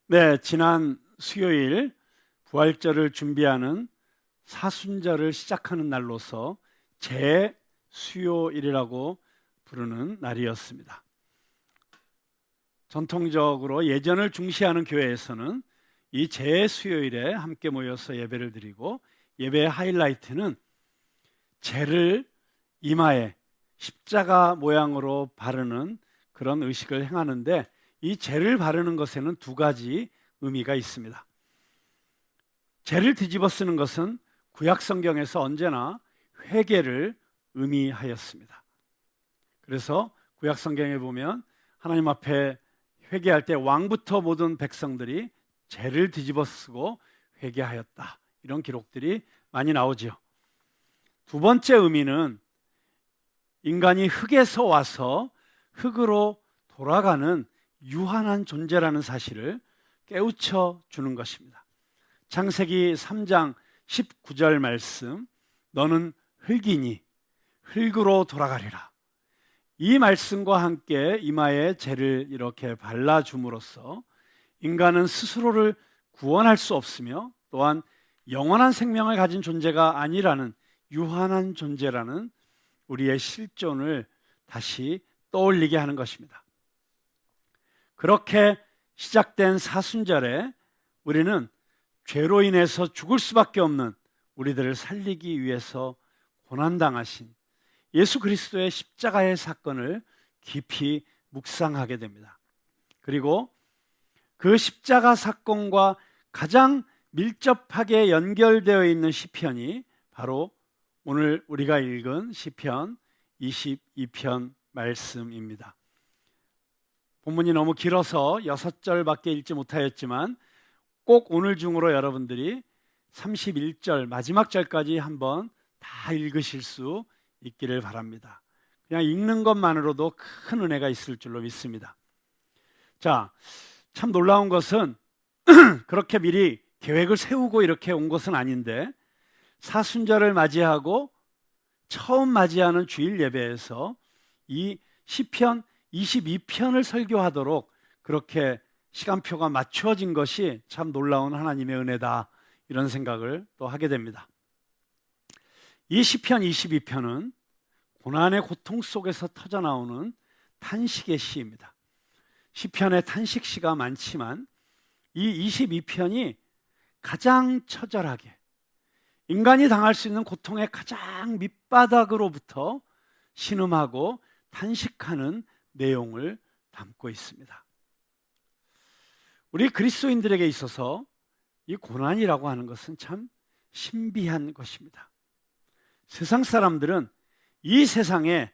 네, 지난 수요일 부활절을 준비하는 사순절을 시작하는 날로서 재수요일이라고 부르는 날이었습니다. 전통적으로 예전을 중시하는 교회에서는 이 재수요일에 함께 모여서 예배를 드리고, 예배의 하이라이트는 재를 이마에 십자가 모양으로 바르는 그런 의식을 행하는데, 이 재를 바르는 것에는 두 가지 의미가 있습니다. 재를 뒤집어 쓰는 것은 구약 성경에서 언제나 회개를 의미하였습니다. 그래서 구약 성경에 보면 하나님 앞에 회개할 때 왕부터 모든 백성들이 재를 뒤집어 쓰고 회개하였다, 이런 기록들이 많이 나오죠. 두 번째 의미는 인간이 흙에서 와서 흙으로 돌아가는 유한한 존재라는 사실을 깨우쳐 주는 것입니다. 창세기 3장 19절 말씀, 너는 흙이니 흙으로 돌아가리라. 이 말씀과 함께 이마에 재를 이렇게 발라줌으로써 인간은 스스로를 구원할 수 없으며, 또한 영원한 생명을 가진 존재가 아니라는 유한한 존재라는 우리의 실존을 다시 떠올리게 하는 것입니다. 그렇게 시작된 사순절에 우리는 죄로 인해서 죽을 수밖에 없는 우리들을 살리기 위해서 고난당하신 예수 그리스도의 십자가의 사건을 깊이 묵상하게 됩니다. 그리고 그 십자가 사건과 가장 밀접하게 연결되어 있는 시편이 바로 오늘 우리가 읽은 시편 22편 말씀입니다. 본문이 너무 길어서 6절밖에 읽지 못하였지만 꼭 오늘 중으로 여러분들이 31절 마지막 절까지 한번 다 읽으실 수 있기를 바랍니다. 그냥 읽는 것만으로도 큰 은혜가 있을 줄로 믿습니다. 자, 참 놀라운 것은 그렇게 미리 계획을 세우고 이렇게 온 것은 아닌데, 사순절을 맞이하고 처음 맞이하는 주일 예배에서 이 시편 22편을 설교하도록 그렇게 시간표가 맞춰진 것이 참 놀라운 하나님의 은혜다, 이런 생각을 또 하게 됩니다. 이 시편 22편은 고난의 고통 속에서 터져나오는 탄식의 시입니다. 시편에 탄식시가 많지만 이 22편이 가장 처절하게 인간이 당할 수 있는 고통의 가장 밑바닥으로부터 신음하고 탄식하는 내용을 담고 있습니다. 우리 그리스도인들에게 있어서 이 고난이라고 하는 것은 참 신비한 것입니다. 세상 사람들은 이 세상에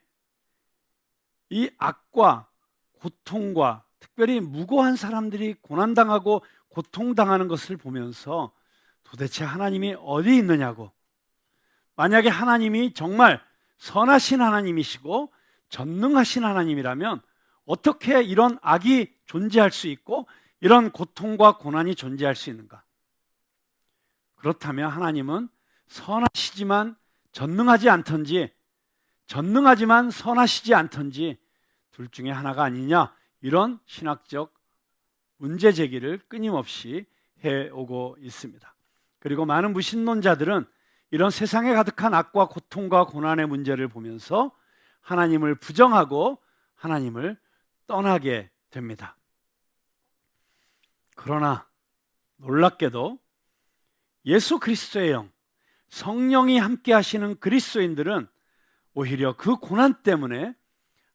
이 악과 고통과, 특별히 무고한 사람들이 고난당하고 고통당하는 것을 보면서 도대체 하나님이 어디 있느냐고, 만약에 하나님이 정말 선하신 하나님이시고 전능하신 하나님이라면 어떻게 이런 악이 존재할 수 있고 이런 고통과 고난이 존재할 수 있는가? 그렇다면 하나님은 선하시지만 전능하지 않던지, 전능하지만 선하시지 않던지 둘 중에 하나가 아니냐, 이런 신학적 문제 제기를 끊임없이 해오고 있습니다. 그리고 많은 무신론자들은 이런 세상에 가득한 악과 고통과 고난의 문제를 보면서 하나님을 부정하고 하나님을 떠나게 됩니다. 그러나 놀랍게도 예수 그리스도의 영, 성령이 함께 하시는 그리스도인들은 오히려 그 고난 때문에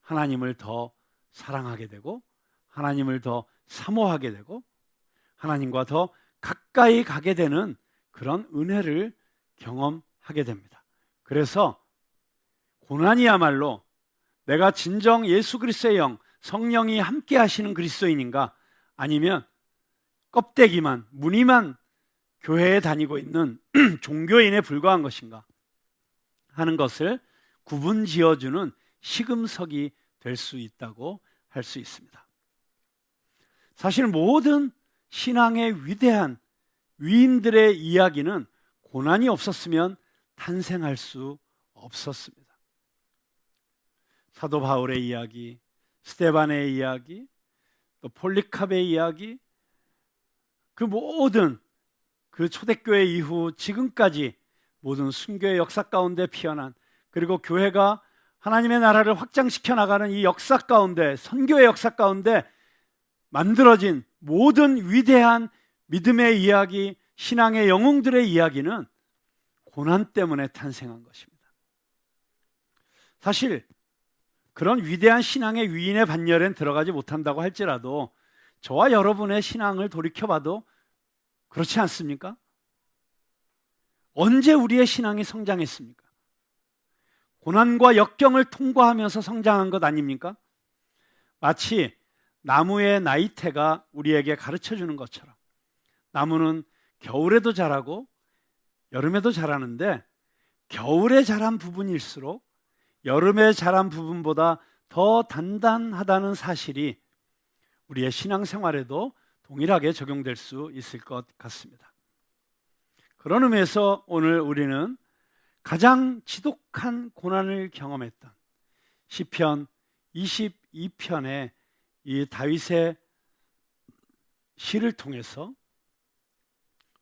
하나님을 더 사랑하게 되고, 하나님을 더 사모하게 되고, 하나님과 더 가까이 가게 되는 그런 은혜를 경험하게 됩니다. 그래서 고난이야말로 내가 진정 예수 그리스도의 영, 성령이 함께 하시는 그리스도인인가, 아니면 껍데기만, 무늬만 교회에 다니고 있는 종교인에 불과한 것인가 하는 것을 구분 지어주는 시금석이 될 수 있다고 할 수 있습니다. 사실 모든 신앙의 위대한 위인들의 이야기는 고난이 없었으면 탄생할 수 없었습니다. 사도 바울의 이야기, 스데반의 이야기, 또 폴리캅의 이야기, 그 모든 그 초대교회 이후 지금까지 모든 순교의 역사 가운데 피어난, 그리고 교회가 하나님의 나라를 확장시켜 나가는 이 역사 가운데, 선교의 역사 가운데 만들어진 모든 위대한 믿음의 이야기, 신앙의 영웅들의 이야기는 고난 때문에 탄생한 것입니다. 사실 그런 위대한 신앙의 위인의 반열엔 들어가지 못한다고 할지라도 저와 여러분의 신앙을 돌이켜봐도 그렇지 않습니까? 언제 우리의 신앙이 성장했습니까? 고난과 역경을 통과하면서 성장한 것 아닙니까? 마치 나무의 나이테가 우리에게 가르쳐 주는 것처럼 나무는 겨울에도 자라고 여름에도 자라는데 겨울에 자란 부분일수록 여름에 자란 부분보다 더 단단하다는 사실이 우리의 신앙생활에도 동일하게 적용될 수 있을 것 같습니다. 그런 의미에서 오늘 우리는 가장 지독한 고난을 경험했던 시편 22편의 이 다윗의 시를 통해서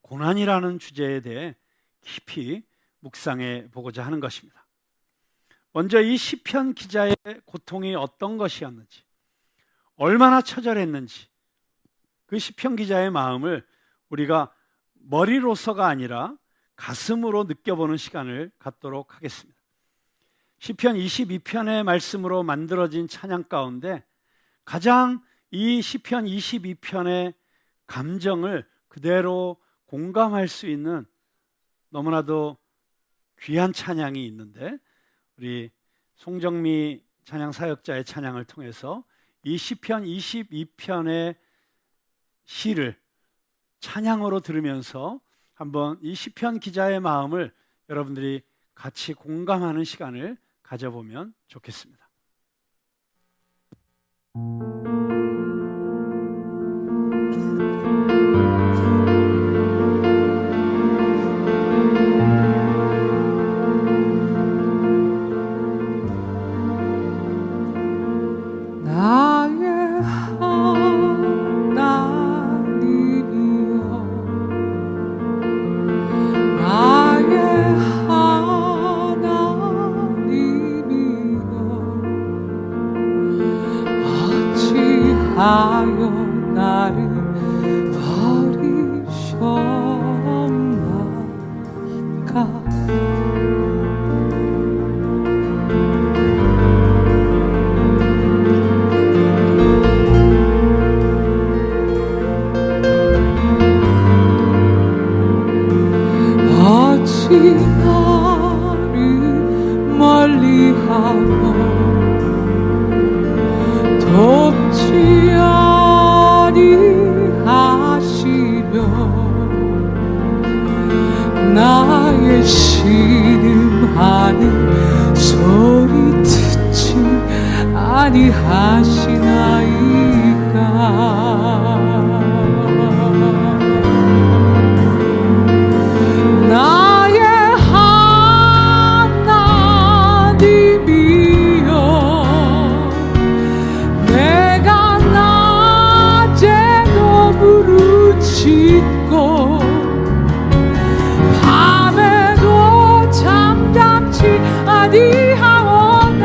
고난이라는 주제에 대해 깊이 묵상해 보고자 하는 것입니다. 먼저 이 시편 기자의 고통이 어떤 것이었는지, 얼마나 처절했는지 그 시편 기자의 마음을 우리가 머리로서가 아니라 가슴으로 느껴보는 시간을 갖도록 하겠습니다. 시편 22편의 말씀으로 만들어진 찬양 가운데 가장 이 시편 22편의 감정을 그대로 공감할 수 있는 너무나도 귀한 찬양이 있는데, 우리 송정미 찬양 사역자의 찬양을 통해서 이 시편 22편의 시를 찬양으로 들으면서 한번 이 시편 기자의 마음을 여러분들이 같이 공감하는 시간을 가져보면 좋겠습니다. 하여 나를 버리셨나이까. 어찌 나를 멀리하고 돕지 아니하시며 나의 신음하는 소리 듣지 아니하시나이까. 나의 하나님이여, 내가 낮에도 부르짖고 밤에도 잠잠치 아니하오나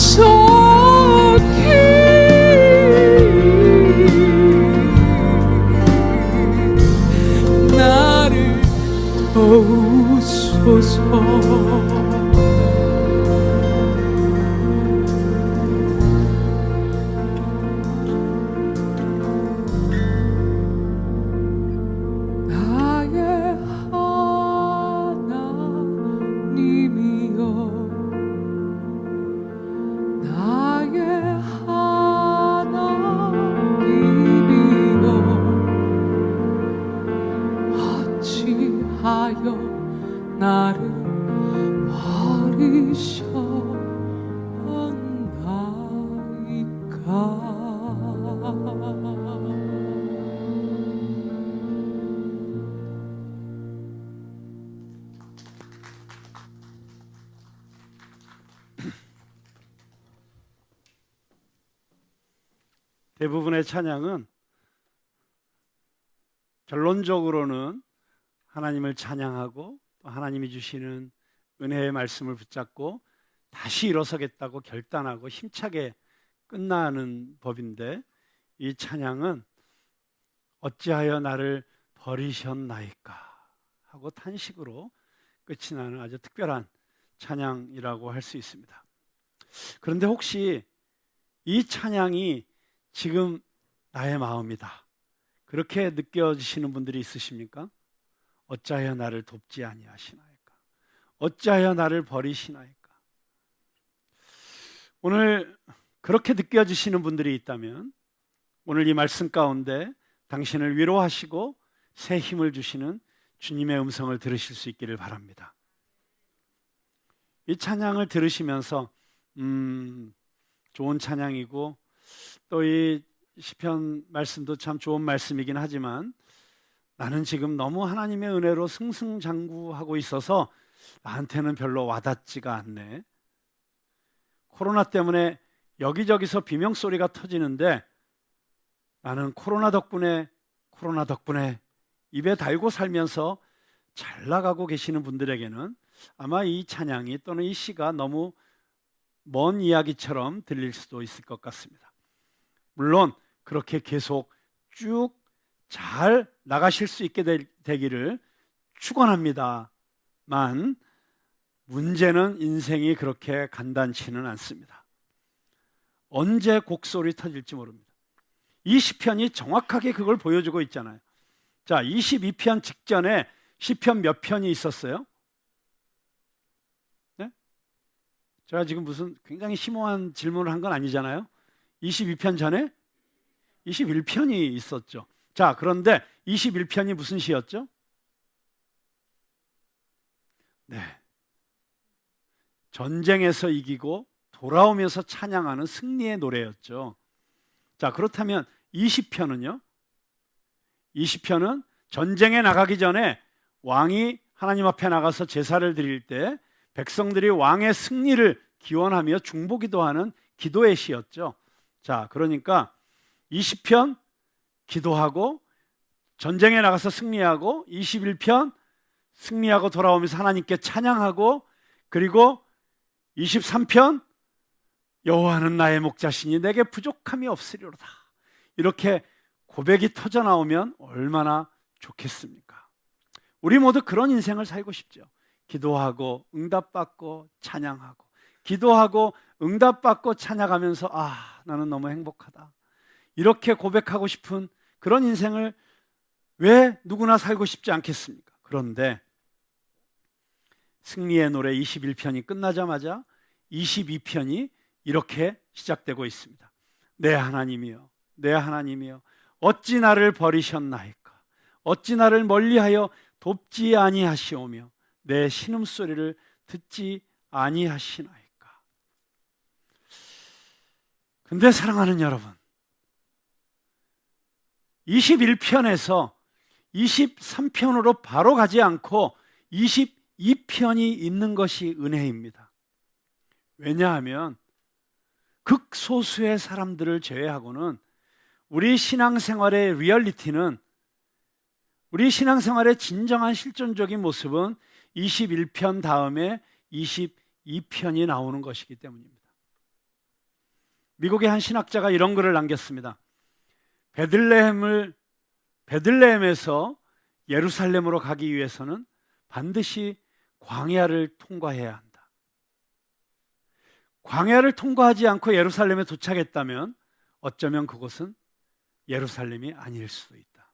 속히 나를 도우소서. 나의 하나님이여, 나의 하나님이여, 어찌하여 나를 버리셨나이까. 대부분의 찬양은 결론적으로는 하나님을 찬양하고 또 하나님이 주시는 은혜의 말씀을 붙잡고 다시 일어서겠다고 결단하고 힘차게 끝나는 법인데, 이 찬양은 어찌하여 나를 버리셨나이까 하고 탄식으로 끝이 나는 아주 특별한 찬양이라고 할 수 있습니다. 그런데 혹시 이 찬양이 지금 나의 마음이다, 그렇게 느껴지시는 분들이 있으십니까? 어찌하여 나를 돕지 아니하시나이까? 어찌하여 나를 버리시나이까? 오늘 그렇게 느껴지시는 분들이 있다면 오늘 이 말씀 가운데 당신을 위로하시고 새 힘을 주시는 주님의 음성을 들으실 수 있기를 바랍니다. 이 찬양을 들으시면서 좋은 찬양이고 또 이 시편 말씀도 참 좋은 말씀이긴 하지만 나는 지금 너무 하나님의 은혜로 승승장구하고 있어서 나한테는 별로 와닿지가 않네. 코로나 때문에 여기저기서 비명소리가 터지는데 나는 코로나 덕분에 입에 달고 살면서 잘 나가고 계시는 분들에게는 아마 이 찬양이 또는 이 시가 너무 먼 이야기처럼 들릴 수도 있을 것 같습니다. 물론 그렇게 계속 쭉 잘 나가실 수 있게 되기를 축원합니다만 문제는 인생이 그렇게 간단치는 않습니다. 언제 곡소리 터질지 모릅니다. 이 시편이 정확하게 그걸 보여주고 있잖아요. 자, 22편 직전에 시편 몇 편이 있었어요? 네? 제가 지금 무슨 굉장히 심오한 질문을 한 건 아니잖아요. 22편 전에 21편이 있었죠. 자, 그런데 21편이 무슨 시였죠? 네, 전쟁에서 이기고 돌아오면서 찬양하는 승리의 노래였죠. 자, 그렇다면 20편은요? 20편은 전쟁에 나가기 전에 왕이 하나님 앞에 나가서 제사를 드릴 때 백성들이 왕의 승리를 기원하며 중보기도 하는 기도의 시였죠. 자, 그러니까 20편 기도하고 전쟁에 나가서 승리하고 21편 승리하고 돌아오면서 하나님께 찬양하고 그리고 23편 여호와는 나의 목자시니 내게 부족함이 없으리로다. 이렇게 고백이 터져 나오면 얼마나 좋겠습니까? 우리 모두 그런 인생을 살고 싶죠. 기도하고 응답받고 찬양하고 기도하고 응답받고 찬양하면서 나는 너무 행복하다. 이렇게 고백하고 싶은 그런 인생을 왜 누구나 살고 싶지 않겠습니까? 그런데 승리의 노래 21편이 끝나자마자 22편이 이렇게 시작되고 있습니다. 내 하나님이여, 내 하나님이여, 어찌 나를 버리셨나이까? 어찌 나를 멀리하여 돕지 아니하시오며 내 신음소리를 듣지 아니하시나이까? 근데 사랑하는 여러분, 21편에서 23편으로 바로 가지 않고 22편이 있는 것이 은혜입니다. 왜냐하면 극소수의 사람들을 제외하고는 우리 신앙생활의 리얼리티는, 우리 신앙생활의 진정한 실존적인 모습은 21편 다음에 22편이 나오는 것이기 때문입니다. 미국의 한 신학자가 이런 글을 남겼습니다. 베들레헴에서 예루살렘으로 가기 위해서는 반드시 광야를 통과해야 한다. 광야를 통과하지 않고 예루살렘에 도착했다면 어쩌면 그곳은 예루살렘이 아닐 수도 있다.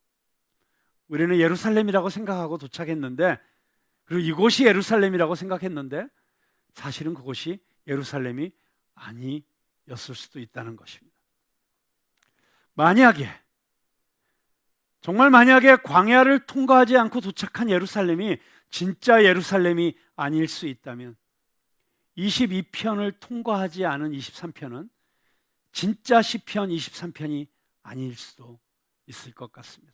우리는 예루살렘이라고 생각하고 도착했는데, 그리고 이곳이 예루살렘이라고 생각했는데 사실은 그곳이 예루살렘이 아니었을 수도 있다는 것입니다. 정말 만약에 광야를 통과하지 않고 도착한 예루살렘이 진짜 예루살렘이 아닐 수 있다면 22편을 통과하지 않은 23편은 진짜 시편 23편이 아닐 수도 있을 것 같습니다.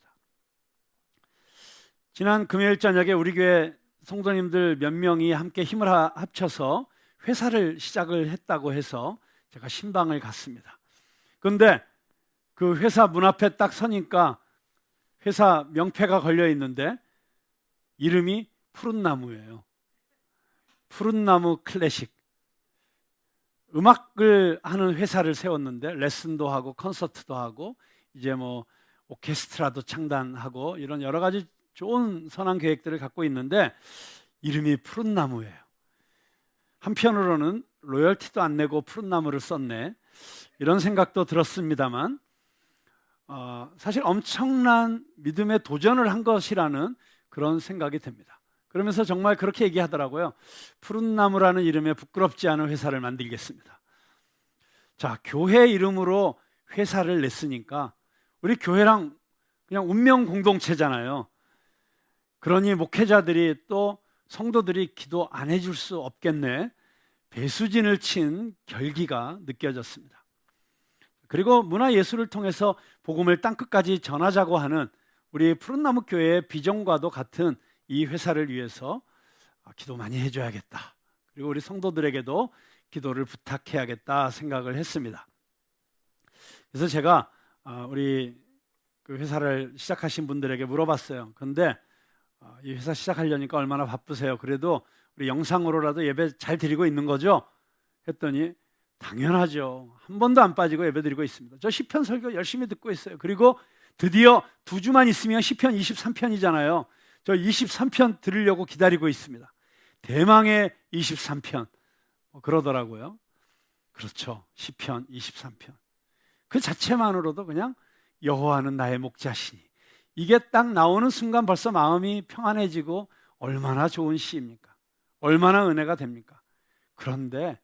지난 금요일 저녁에 우리 교회 성도님들 몇 명이 함께 힘을 합쳐서 회사를 시작을 했다고 해서 제가 신방을 갔습니다. 그런데 그 회사 문 앞에 딱 서니까 회사 명패가 걸려 있는데 이름이 푸른나무예요. 푸른나무 클래식. 음악을 하는 회사를 세웠는데 레슨도 하고 콘서트도 하고 이제 뭐 오케스트라도 창단하고 이런 여러 가지 좋은 선한 계획들을 갖고 있는데 이름이 푸른나무예요. 한편으로는 로열티도 안 내고 푸른나무를 썼네, 이런 생각도 들었습니다만 사실 엄청난 믿음의 도전을 한 것이라는 그런 생각이 듭니다. 그러면서 정말 그렇게 얘기하더라고요. 푸른나무라는 이름에 부끄럽지 않은 회사를 만들겠습니다. 자, 교회 이름으로 회사를 냈으니까 우리 교회랑 그냥 운명 공동체잖아요. 그러니 목회자들이 또 성도들이 기도 안 해줄 수 없겠네, 배수진을 친 결기가 느껴졌습니다. 그리고 문화예술을 통해서 복음을 땅끝까지 전하자고 하는 우리 푸른나무 교회의 비전과도 같은 이 회사를 위해서 기도 많이 해줘야겠다, 그리고 우리 성도들에게도 기도를 부탁해야겠다 생각을 했습니다. 그래서 제가 우리 그 회사를 시작하신 분들에게 물어봤어요. 그런데 이 회사 시작하려니까 얼마나 바쁘세요? 그래도 우리 영상으로라도 예배 잘 드리고 있는 거죠? 했더니 당연하죠. 한 번도 안 빠지고 예배 드리고 있습니다. 저 시편 설교 열심히 듣고 있어요. 그리고 드디어 2주만 있으면 시편 23편이잖아요. 저 23편 들으려고 기다리고 있습니다. 대망의 23편 그러더라고요. 그렇죠. 시편 23편. 그 자체만으로도 그냥 여호와는 나의 목자시니, 이게 딱 나오는 순간 벌써 마음이 평안해지고 얼마나 좋은 시입니까? 얼마나 은혜가 됩니까? 그런데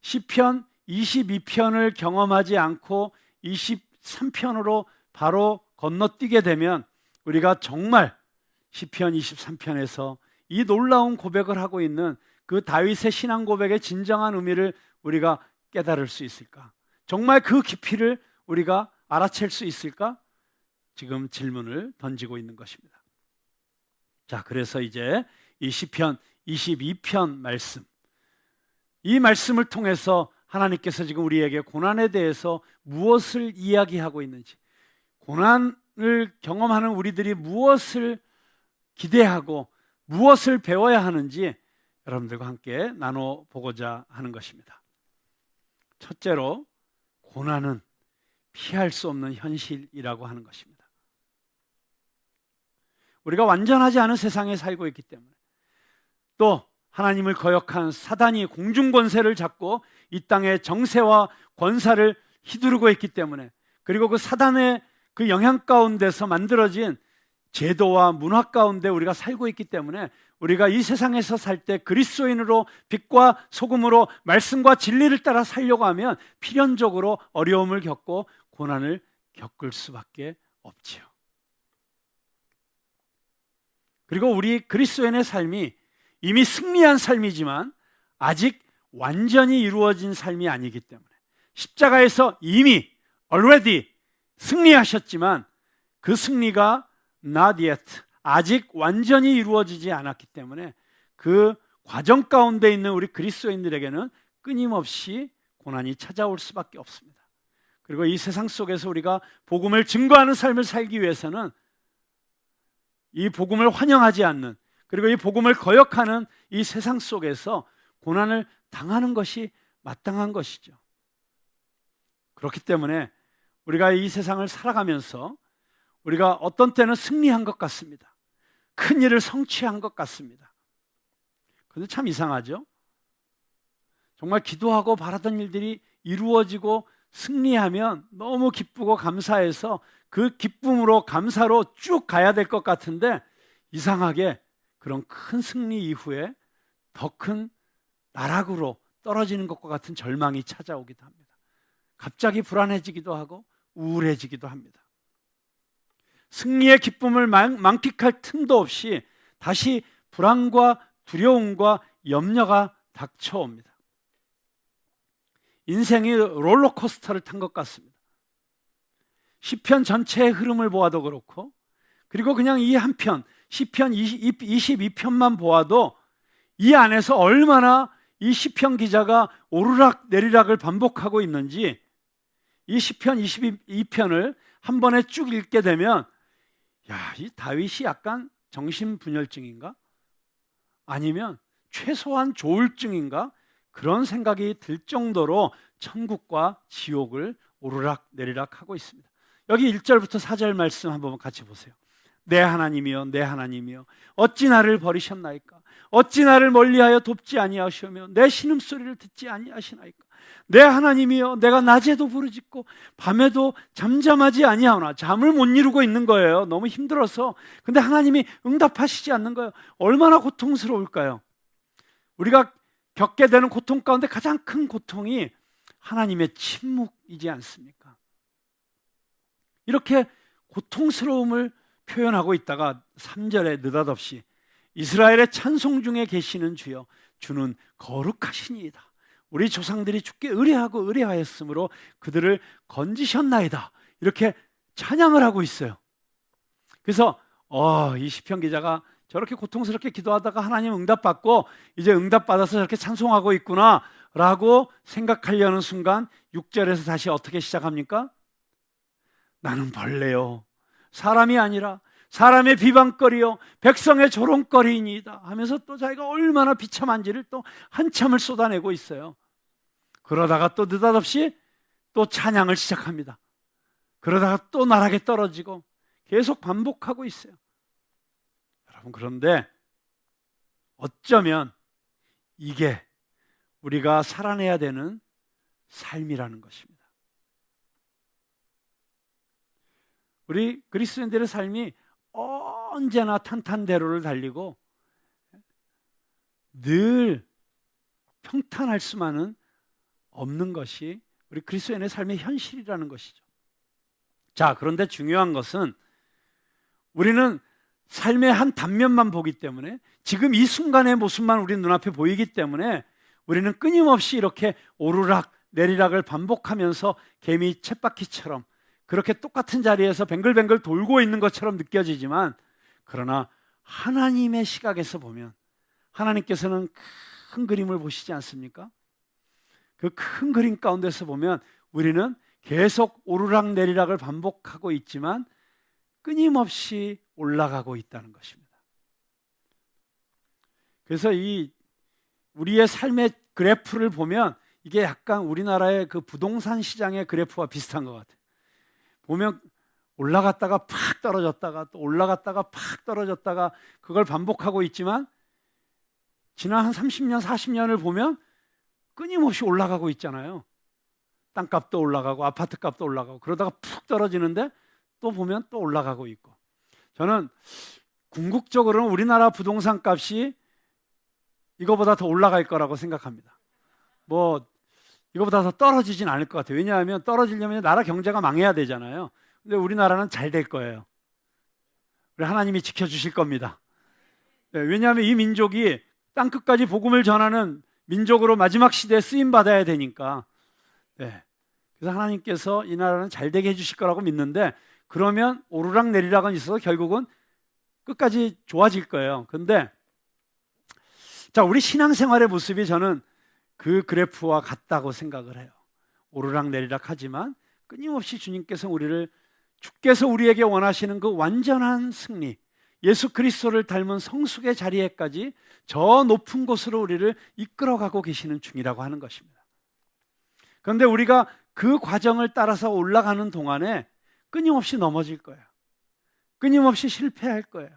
시편 22편을 경험하지 않고 23편으로 바로 건너뛰게 되면 우리가 정말 시편 23편에서 이 놀라운 고백을 하고 있는 그 다윗의 신앙 고백의 진정한 의미를 우리가 깨달을 수 있을까? 정말 그 깊이를 우리가 알아챌 수 있을까? 지금 질문을 던지고 있는 것입니다. 자, 그래서 이제 이 시편 22편 말씀, 이 말씀을 통해서 하나님께서 지금 우리에게 고난에 대해서 무엇을 이야기하고 있는지, 고난을 경험하는 우리들이 무엇을 기대하고 무엇을 배워야 하는지 여러분들과 함께 나눠보고자 하는 것입니다. 첫째로, 고난은 피할 수 없는 현실이라고 하는 것입니다. 우리가 완전하지 않은 세상에 살고 있기 때문에, 또 하나님을 거역한 사단이 공중권세를 잡고 이 땅의 정세와 권사를 휘두르고 있기 때문에, 그리고 그 사단의 그 영향 가운데서 만들어진 제도와 문화 가운데 우리가 살고 있기 때문에 우리가 이 세상에서 살 때 그리스도인으로 빛과 소금으로 말씀과 진리를 따라 살려고 하면 필연적으로 어려움을 겪고 고난을 겪을 수밖에 없지요. 그리고 우리 그리스도인의 삶이 이미 승리한 삶이지만 아직 완전히 이루어진 삶이 아니기 때문에, 십자가에서 이미 already 승리하셨지만 그 승리가 not yet, 아직 완전히 이루어지지 않았기 때문에 그 과정 가운데 있는 우리 그리스도인들에게는 끊임없이 고난이 찾아올 수밖에 없습니다. 그리고 이 세상 속에서 우리가 복음을 증거하는 삶을 살기 위해서는 이 복음을 환영하지 않는, 그리고 이 복음을 거역하는 이 세상 속에서 고난을 당하는 것이 마땅한 것이죠. 그렇기 때문에 우리가 이 세상을 살아가면서 우리가 어떤 때는 승리한 것 같습니다. 큰 일을 성취한 것 같습니다. 그런데 참 이상하죠? 정말 기도하고 바라던 일들이 이루어지고 승리하면 너무 기쁘고 감사해서 그 기쁨으로 감사로 쭉 가야 될 것 같은데, 이상하게 그런 큰 승리 이후에 더 큰 나락으로 떨어지는 것과 같은 절망이 찾아오기도 합니다. 갑자기 불안해지기도 하고 우울해지기도 합니다. 승리의 기쁨을 만끽할 틈도 없이 다시 불안과 두려움과 염려가 닥쳐옵니다. 인생이 롤러코스터를 탄 것 같습니다. 시편 전체의 흐름을 보아도 그렇고, 그리고 그냥 이 한 편, 시편 22편만 보아도 이 안에서 얼마나 이 시편 기자가 오르락 내리락을 반복하고 있는지, 이 시편 22편을 한 번에 쭉 읽게 되면, 야, 이 다윗이 약간 정신분열증인가? 아니면 최소한 조울증인가? 그런 생각이 들 정도로 천국과 지옥을 오르락 내리락 하고 있습니다. 여기 1절부터 4절 말씀 한번 같이 보세요. 내 하나님이여, 내 하나님이여, 어찌 나를 버리셨나이까? 어찌 나를 멀리하여 돕지 아니하시며 내 신음소리를 듣지 아니하시나이까? 내 하나님이여, 내가 낮에도 부르짖고 밤에도 잠잠하지 아니하오나. 잠을 못 이루고 있는 거예요. 너무 힘들어서. 근데 하나님이 응답하시지 않는 거예요. 얼마나 고통스러울까요? 우리가 겪게 되는 고통 가운데 가장 큰 고통이 하나님의 침묵이지 않습니까? 이렇게 고통스러움을 표현하고 있다가 3절에 느닷없이 이스라엘의 찬송 중에 계시는 주여, 주는 거룩하시니이다. 우리 조상들이 주께 의뢰하고 의뢰하였으므로 그들을 건지셨나이다. 이렇게 찬양을 하고 있어요. 그래서 이 시편 기자가 저렇게 고통스럽게 기도하다가 하나님 응답받고 이제 응답받아서 저렇게 찬송하고 있구나 라고 생각하려는 순간 6절에서 다시 어떻게 시작합니까? 나는 벌레요, 사람이 아니라 사람의 비방거리요 백성의 조롱거리이니이다 하면서 또 자기가 얼마나 비참한지를 또 한참을 쏟아내고 있어요. 그러다가 또 느닷없이 또 찬양을 시작합니다. 그러다가 또 나락에 떨어지고 계속 반복하고 있어요. 여러분, 그런데 어쩌면 이게 우리가 살아내야 되는 삶이라는 것입니다. 우리 그리스도인들의 삶이 언제나 탄탄대로를 달리고 늘 평탄할 수만은 없는 것이 우리 그리스도인의 삶의 현실이라는 것이죠. 자, 그런데 중요한 것은 우리는 삶의 한 단면만 보기 때문에, 지금 이 순간의 모습만 우리 눈앞에 보이기 때문에 우리는 끊임없이 이렇게 오르락 내리락을 반복하면서 개미 쳇바퀴처럼 그렇게 똑같은 자리에서 뱅글뱅글 돌고 있는 것처럼 느껴지지만, 그러나 하나님의 시각에서 보면 하나님께서는 큰 그림을 보시지 않습니까? 그 큰 그림 가운데서 보면 우리는 계속 오르락 내리락을 반복하고 있지만 끊임없이 올라가고 있다는 것입니다. 그래서 이 우리의 삶의 그래프를 보면 이게 약간 우리나라의 그 부동산 시장의 그래프와 비슷한 것 같아요. 보면 올라갔다가 팍 떨어졌다가 또 올라갔다가 팍 떨어졌다가 그걸 반복하고 있지만, 지난 한 30년, 40년을 보면 끊임없이 올라가고 있잖아요. 땅값도 올라가고 아파트값도 올라가고, 그러다가 푹 떨어지는데 또 보면 또 올라가고 있고. 저는 궁극적으로는 우리나라 부동산 값이 이거보다 더 올라갈 거라고 생각합니다. 뭐 이거보다 더 떨어지진 않을 것 같아요. 왜냐하면 떨어지려면 나라 경제가 망해야 되잖아요. 근데 우리나라는 잘 될 거예요. 우리 하나님이 지켜주실 겁니다. 네, 왜냐하면 이 민족이 땅끝까지 복음을 전하는 민족으로 마지막 시대에 쓰임받아야 되니까. 네. 그래서 하나님께서 이 나라는 잘 되게 해주실 거라고 믿는데, 그러면 오르락 내리락은 있어서 결국은 끝까지 좋아질 거예요. 근데 자, 우리 신앙생활의 모습이 저는 그 그래프와 같다고 생각을 해요. 오르락 내리락 하지만 끊임없이 주께서 우리에게 원하시는 그 완전한 승리, 예수 그리스도를 닮은 성숙의 자리에까지 저 높은 곳으로 우리를 이끌어가고 계시는 중이라고 하는 것입니다. 그런데 우리가 그 과정을 따라서 올라가는 동안에 끊임없이 넘어질 거예요. 끊임없이 실패할 거예요.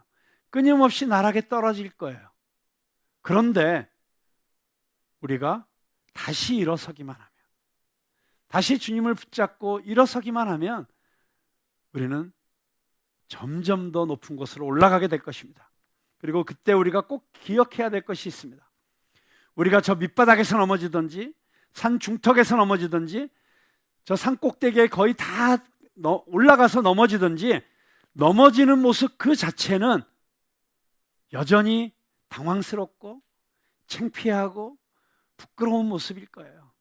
끊임없이 나락에 떨어질 거예요. 그런데 우리가 다시 일어서기만 하면, 다시 주님을 붙잡고 일어서기만 하면 우리는 점점 더 높은 곳으로 올라가게 될 것입니다. 그리고 그때 우리가 꼭 기억해야 될 것이 있습니다. 우리가 저 밑바닥에서 넘어지든지 산 중턱에서 넘어지든지 저 산 꼭대기에 거의 다 올라가서 넘어지든지 넘어지는 모습 그 자체는 여전히 당황스럽고 창피하고 부끄러운 모습일 거예요.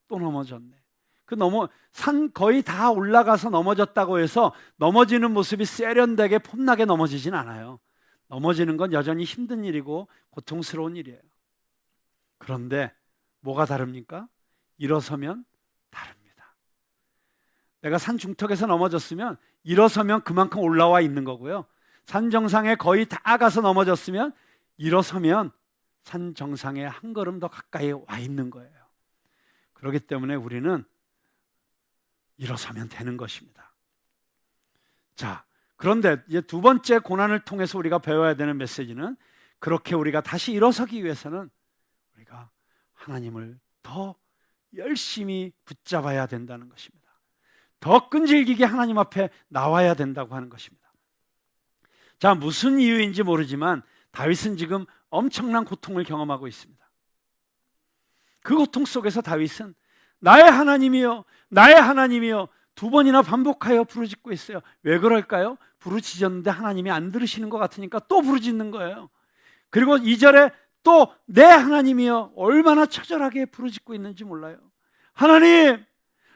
또 넘어졌네. 산 거의 다 올라가서 넘어졌다고 해서 넘어지는 모습이 세련되게 폼나게 넘어지진 않아요. 넘어지는 건 여전히 힘든 일이고 고통스러운 일이에요. 그런데 뭐가 다릅니까? 일어서면 다릅니다. 내가 산 중턱에서 넘어졌으면 일어서면 그만큼 올라와 있는 거고요. 산 정상에 거의 다 가서 넘어졌으면 일어서면 산 정상에 한 걸음 더 가까이 와 있는 거예요. 그렇기 때문에 우리는 일어서면 되는 것입니다. 자, 그런데 이제 두 번째 고난을 통해서 우리가 배워야 되는 메시지는, 그렇게 우리가 다시 일어서기 위해서는 우리가 하나님을 더 열심히 붙잡아야 된다는 것입니다. 더 끈질기게 하나님 앞에 나와야 된다고 하는 것입니다. 자, 무슨 이유인지 모르지만 다윗은 지금 엄청난 고통을 경험하고 있습니다. 그 고통 속에서 다윗은 나의 하나님이여, 나의 하나님이여 두 번이나 반복하여 부르짖고 있어요. 왜 그럴까요? 부르짖었는데 하나님이 안 들으시는 것 같으니까 또 부르짖는 거예요. 그리고 2절에 또 내 하나님이여, 얼마나 처절하게 부르짖고 있는지 몰라요. 하나님,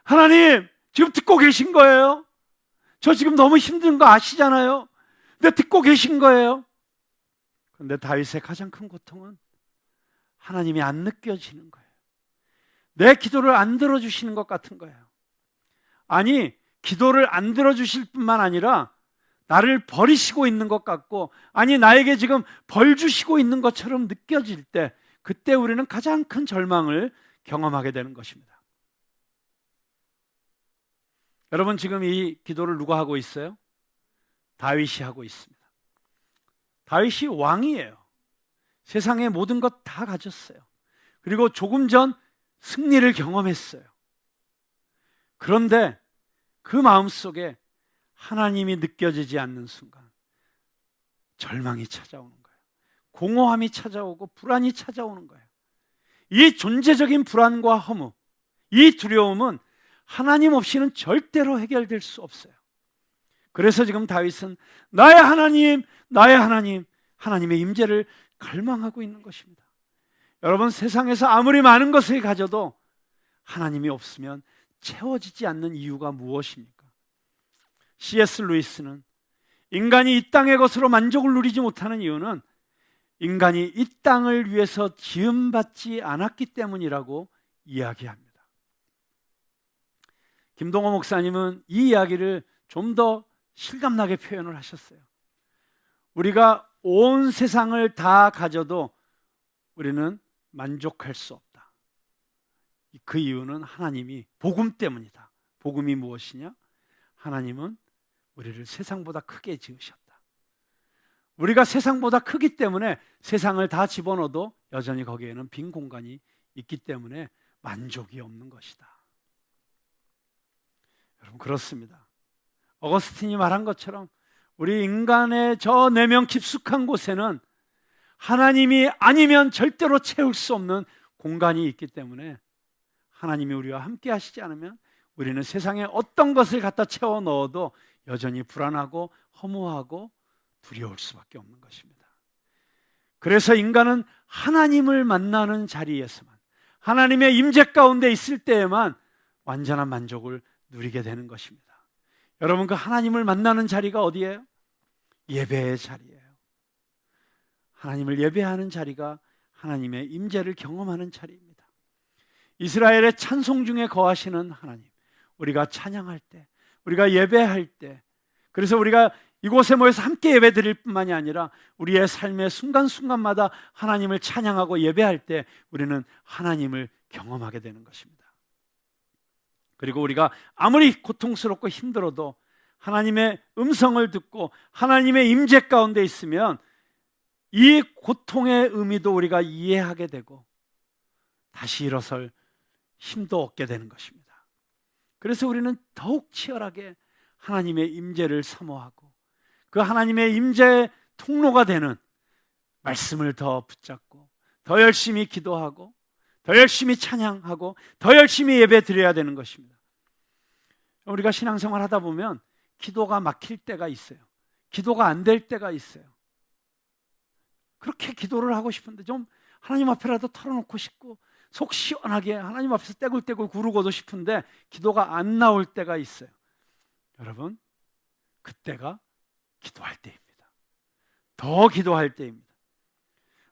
하나님 지금 듣고 계신 거예요? 저 지금 너무 힘든 거 아시잖아요. 근데 듣고 계신 거예요. 그런데 다윗의 가장 큰 고통은 하나님이 안 느껴지는 거예요. 내 기도를 안 들어주시는 것 같은 거예요. 아니, 기도를 안 들어주실 뿐만 아니라 나를 버리시고 있는 것 같고, 아니 나에게 지금 벌 주시고 있는 것처럼 느껴질 때, 그때 우리는 가장 큰 절망을 경험하게 되는 것입니다. 여러분, 지금 이 기도를 누가 하고 있어요? 다윗이 하고 있습니다. 다윗이 왕이에요. 세상의 모든 것 다 가졌어요. 그리고 조금 전 승리를 경험했어요. 그런데 그 마음속에 하나님이 느껴지지 않는 순간 절망이 찾아오는 거예요. 공허함이 찾아오고 불안이 찾아오는 거예요. 이 존재적인 불안과 허무, 이 두려움은 하나님 없이는 절대로 해결될 수 없어요. 그래서 지금 다윗은 나의 하나님, 나의 하나님, 하나님의 임재를 갈망하고 있는 것입니다. 여러분, 세상에서 아무리 많은 것을 가져도 하나님이 없으면 채워지지 않는 이유가 무엇입니까? C.S. 루이스는 인간이 이 땅의 것으로 만족을 누리지 못하는 이유는 인간이 이 땅을 위해서 지음받지 않았기 때문이라고 이야기합니다. 김동호 목사님은 이 이야기를 좀 더 실감나게 표현을 하셨어요. 우리가 온 세상을 다 가져도 우리는 만족할 수 없다. 그 이유는 하나님이 복음 때문이다. 복음이 무엇이냐? 하나님은 우리를 세상보다 크게 지으셨다. 우리가 세상보다 크기 때문에 세상을 다 집어넣어도 여전히 거기에는 빈 공간이 있기 때문에 만족이 없는 것이다. 여러분, 그렇습니다. 어거스틴이 말한 것처럼 우리 인간의 저 내면 깊숙한 곳에는 하나님이 아니면 절대로 채울 수 없는 공간이 있기 때문에 하나님이 우리와 함께 하시지 않으면 우리는 세상에 어떤 것을 갖다 채워 넣어도 여전히 불안하고 허무하고 두려울 수밖에 없는 것입니다. 그래서 인간은 하나님을 만나는 자리에서만, 하나님의 임재 가운데 있을 때에만 완전한 만족을 누리게 되는 것입니다. 여러분, 그 하나님을 만나는 자리가 어디예요? 예배의 자리예요. 하나님을 예배하는 자리가 하나님의 임재를 경험하는 자리입니다. 이스라엘의 찬송 중에 거하시는 하나님, 우리가 찬양할 때, 우리가 예배할 때, 그래서 우리가 이곳에 모여서 함께 예배드릴 뿐만이 아니라 우리의 삶의 순간순간마다 하나님을 찬양하고 예배할 때 우리는 하나님을 경험하게 되는 것입니다. 그리고 우리가 아무리 고통스럽고 힘들어도 하나님의 음성을 듣고 하나님의 임재 가운데 있으면 이 고통의 의미도 우리가 이해하게 되고 다시 일어설 힘도 얻게 되는 것입니다. 그래서 우리는 더욱 치열하게 하나님의 임재를 사모하고 그 하나님의 임재의 통로가 되는 말씀을 더 붙잡고 더 열심히 기도하고 더 열심히 찬양하고 더 열심히 예배 드려야 되는 것입니다. 우리가 신앙생활 하다 보면 기도가 막힐 때가 있어요. 기도가 안 될 때가 있어요. 그렇게 기도를 하고 싶은데 좀 하나님 앞에라도 털어놓고 싶고 속 시원하게 하나님 앞에서 떼굴떼굴 구르고도 싶은데 기도가 안 나올 때가 있어요. 여러분, 그때가 기도할 때입니다. 더 기도할 때입니다.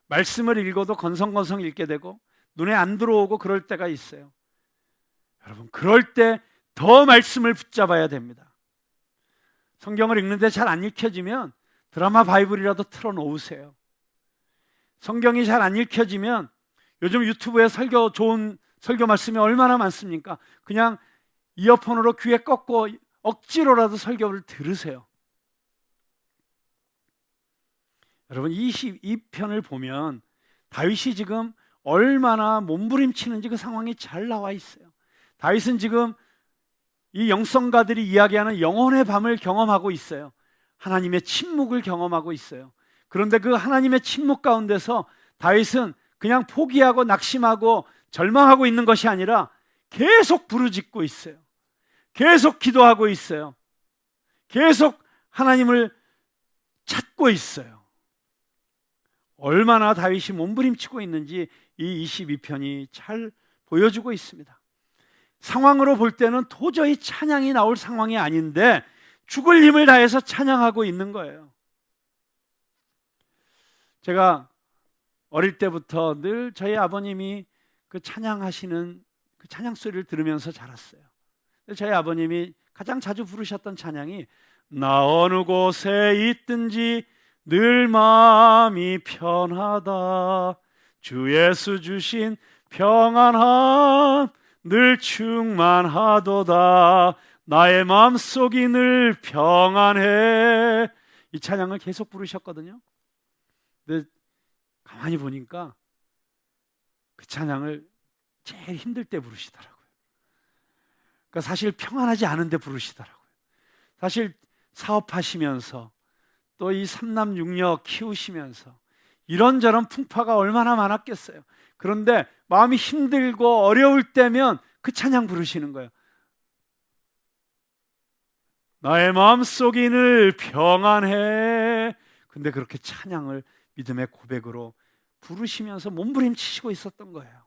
말씀을 읽어도 건성건성 읽게 되고 눈에 안 들어오고 그럴 때가 있어요. 여러분, 그럴 때 더 말씀을 붙잡아야 됩니다. 성경을 읽는데 잘 안 읽혀지면 드라마 바이블이라도 틀어놓으세요. 성경이 잘 안 읽혀지면 요즘 유튜브에 좋은 설교 말씀이 얼마나 많습니까? 그냥 이어폰으로 귀에 꺾고 억지로라도 설교를 들으세요. 여러분, 22편을 보면 다윗이 지금 얼마나 몸부림치는지 그 상황이 잘 나와 있어요. 다윗은 지금 이 영성가들이 이야기하는 영혼의 밤을 경험하고 있어요. 하나님의 침묵을 경험하고 있어요. 그런데 그 하나님의 침묵 가운데서 다윗은 그냥 포기하고 낙심하고 절망하고 있는 것이 아니라 계속 부르짖고 있어요. 계속 기도하고 있어요. 계속 하나님을 찾고 있어요. 얼마나 다윗이 몸부림치고 있는지 이 22편이 잘 보여주고 있습니다. 상황으로 볼 때는 도저히 찬양이 나올 상황이 아닌데 죽을 힘을 다해서 찬양하고 있는 거예요. 제가 어릴 때부터 늘 저희 아버님이 그 찬양하시는 그 찬양 소리를 들으면서 자랐어요. 저희 아버님이 가장 자주 부르셨던 찬양이 나 어느 곳에 있든지 늘 마음이 편하다 주 예수 주신 평안함 늘 충만하도다 나의 마음속이 늘 평안해 이 찬양을 계속 부르셨거든요. 근데 가만히 보니까 그 찬양을 제일 힘들 때 부르시더라고요. 그러니까 사실 평안하지 않은데 부르시더라고요. 사실 사업하시면서 또 이 삼남 육녀 키우시면서 이런저런 풍파가 얼마나 많았겠어요. 그런데 마음이 힘들고 어려울 때면 그 찬양 부르시는 거예요. 나의 마음속이 늘 평안해. 근데 그렇게 찬양을 믿음의 고백으로 부르시면서 몸부림치시고 있었던 거예요.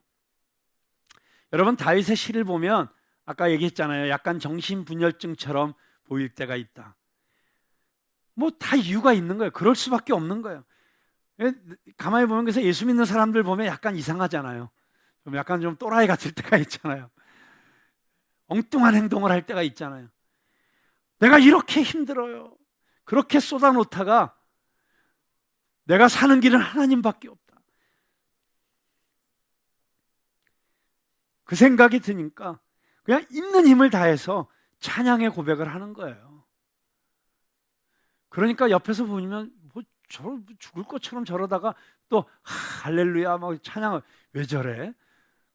여러분, 다윗의 시를 보면 아까 얘기했잖아요. 약간 정신분열증처럼 보일 때가 있다. 뭐 다 이유가 있는 거예요. 그럴 수밖에 없는 거예요. 가만히 보면 그래서 예수 믿는 사람들 보면 약간 이상하잖아요. 약간 좀 또라이 같을 때가 있잖아요. 엉뚱한 행동을 할 때가 있잖아요. 내가 이렇게 힘들어요. 그렇게 쏟아놓다가 내가 사는 길은 하나님밖에 없다. 그 생각이 드니까 그냥 있는 힘을 다해서 찬양의 고백을 하는 거예요. 그러니까 옆에서 보면 뭐 죽을 것처럼 저러다가 또 할렐루야 막 찬양을 왜 저래?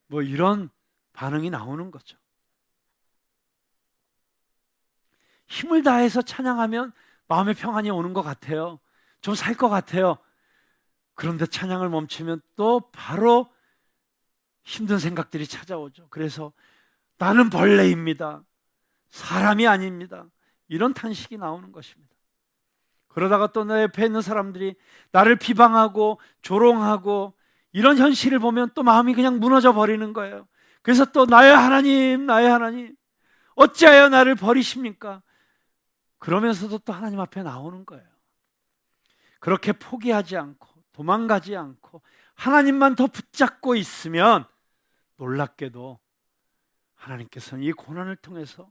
뭐 이런 반응이 나오는 거죠. 힘을 다해서 찬양하면 마음의 평안이 오는 것 같아요. 좀 살 것 같아요. 그런데 찬양을 멈추면 또 바로 힘든 생각들이 찾아오죠. 그래서 나는 벌레입니다. 사람이 아닙니다. 이런 탄식이 나오는 것입니다. 그러다가 또 내 옆에 있는 사람들이 나를 비방하고 조롱하고 이런 현실을 보면 또 마음이 그냥 무너져 버리는 거예요. 그래서 또 나의 하나님, 나의 하나님, 어찌하여 나를 버리십니까? 그러면서도 또 하나님 앞에 나오는 거예요. 그렇게 포기하지 않고 도망가지 않고 하나님만 더 붙잡고 있으면 놀랍게도 하나님께서는 이 고난을 통해서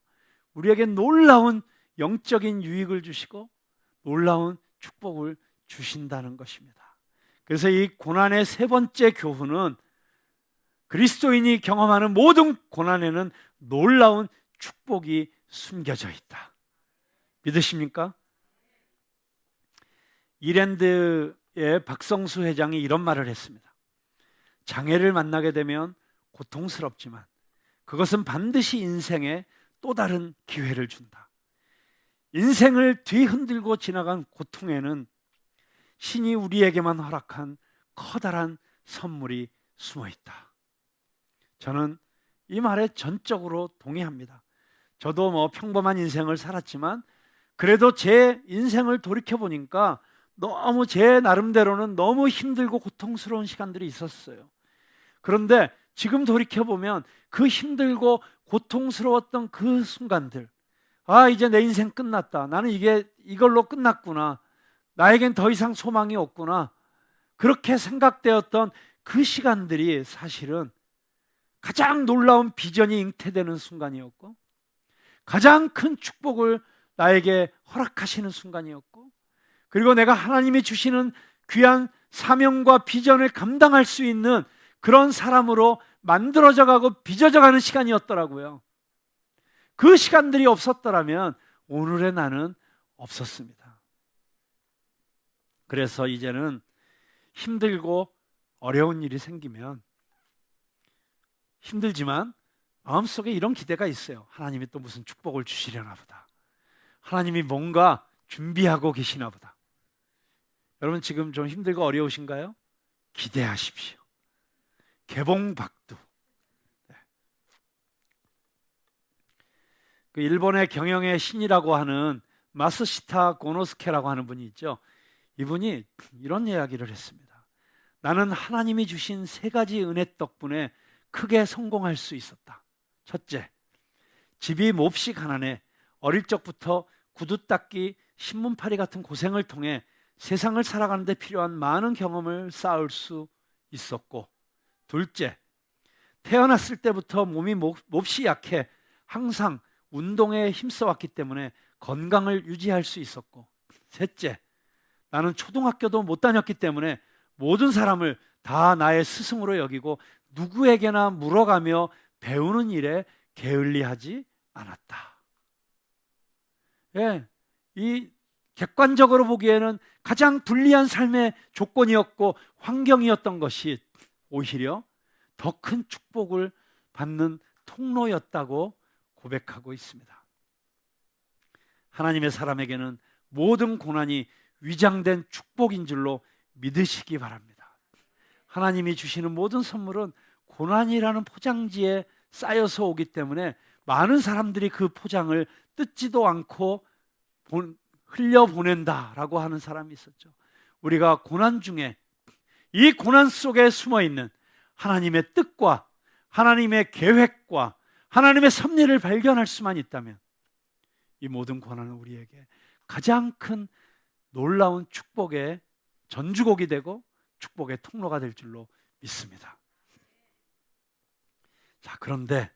우리에게 놀라운 영적인 유익을 주시고 놀라운 축복을 주신다는 것입니다. 그래서 이 고난의 세 번째 교훈은 그리스도인이 경험하는 모든 고난에는 놀라운 축복이 숨겨져 있다. 믿으십니까? 이랜드의 박성수 회장이 이런 말을 했습니다. 장애를 만나게 되면 고통스럽지만 그것은 반드시 인생에 또 다른 기회를 준다. 인생을 뒤흔들고 지나간 고통에는 신이 우리에게만 허락한 커다란 선물이 숨어 있다. 저는 이 말에 전적으로 동의합니다. 저도 평범한 인생을 살았지만 그래도 제 인생을 돌이켜보니까 너무 제 나름대로는 너무 힘들고 고통스러운 시간들이 있었어요. 그런데 지금 돌이켜보면 그 힘들고 고통스러웠던 그 순간들, 이제 내 인생 끝났다. 나는 이걸로 끝났구나. 나에겐 더 이상 소망이 없구나. 그렇게 생각되었던 그 시간들이 사실은 가장 놀라운 비전이 잉태되는 순간이었고, 가장 큰 축복을 나에게 허락하시는 순간이었고, 그리고 내가 하나님이 주시는 귀한 사명과 비전을 감당할 수 있는 그런 사람으로 만들어져 가고 빚어져 가는 시간이었더라고요. 그 시간들이 없었더라면 오늘의 나는 없었습니다. 그래서 이제는 힘들고 어려운 일이 생기면 힘들지만 마음속에 이런 기대가 있어요. 하나님이 또 무슨 축복을 주시려나 보다. 하나님이 뭔가 준비하고 계시나 보다. 여러분 지금 좀 힘들고 어려우신가요? 기대하십시오. 개봉박두. 그 일본의 경영의 신이라고 하는 마스시타 고노스케라고 하는 분이 있죠. 이분이 이런 이야기를 했습니다. 나는 하나님이 주신 3가지 은혜 덕분에 크게 성공할 수 있었다. 첫째, 집이 몹시 가난해 어릴 적부터 구두 닦기, 신문팔이 같은 고생을 통해 세상을 살아가는 데 필요한 많은 경험을 쌓을 수 있었고, 둘째, 태어났을 때부터 몸이 몹시 약해 항상 운동에 힘써왔기 때문에 건강을 유지할 수 있었고, 셋째, 나는 초등학교도 못 다녔기 때문에 모든 사람을 다 나의 스승으로 여기고 누구에게나 물어가며 배우는 일에 게을리하지 않았다. 이 객관적으로 보기에는 가장 불리한 삶의 조건이었고 환경이었던 것이 오히려 더 큰 축복을 받는 통로였다고 고백하고 있습니다. 하나님의 사람에게는 모든 고난이 위장된 축복인 줄로 믿으시기 바랍니다. 하나님이 주시는 모든 선물은 고난이라는 포장지에 쌓여서 오기 때문에 많은 사람들이 그 포장을 뜯지도 않고 흘려보낸다라고 하는 사람이 있었죠. 우리가 고난 중에 이 고난 속에 숨어있는 하나님의 뜻과 하나님의 계획과 하나님의 섭리를 발견할 수만 있다면 이 모든 고난은 우리에게 가장 큰 놀라운 축복의 전주곡이 되고 축복의 통로가 될 줄로 믿습니다. 자, 그런데